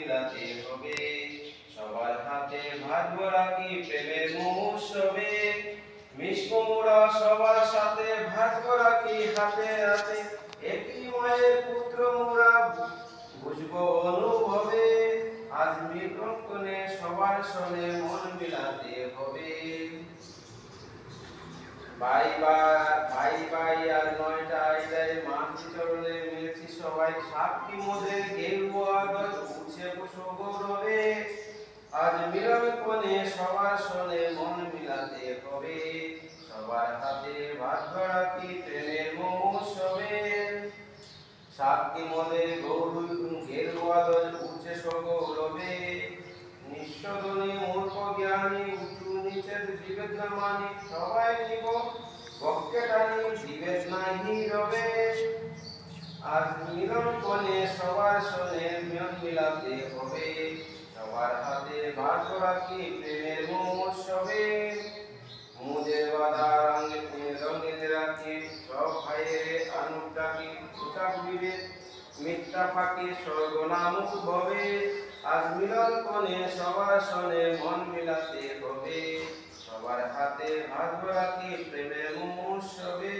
মিলাতে হবে। সবার হাতে ভাত ভরা কি প্রেমের মহোৎসবে, মিশবো মোরা সবার সাথে ভাত ভরা কি হাতে হাতে, একই মায়ের পুত্র মোরা বুঝবো অনুভবে, আজ মিলন কোণে সবার সনে মন মিলাতে হবে। বাই বাই আর নয়টা আইডায় মাতৃ চরণে মিলেছি সবাই, সাক্ষী মোদের গেরুয়া আদর উঠছে বসো গৌরবে, আজ মিলন কোণে সবার সনে মন মিলাতে হবে। সবার হাতে ভাত ভরা কি প্রেমের মহোৎসবে, সাক্ষী মোদের গেরুয়া আদর উঠছে সগৌরবে, নিঃস্বদনী মূর্খ জ্ঞানী উঁচু নিচের বিভেদ না মানি, সবাই নিব পক্ষে টানি বিভেদ নাহি রবে, আজ মিলন কোণে সবার সনে মন মিলাতে হবে। সবার হাতে ভাত ভরা কি প্রেমের মহোৎসবে, মোদের বাধা রঙিন রাখি সব ভাইয়েরে আনুক ডাকি, পোশাক বিভেদ মিথ্যা ফাঁকি স্বর্গনামুখ ভবে, আজ মিলন কোণে সবার সনে মন মিলাতে হবে। সবার হাতে ভাত ভরা কি প্রেমের মহোৎসবে।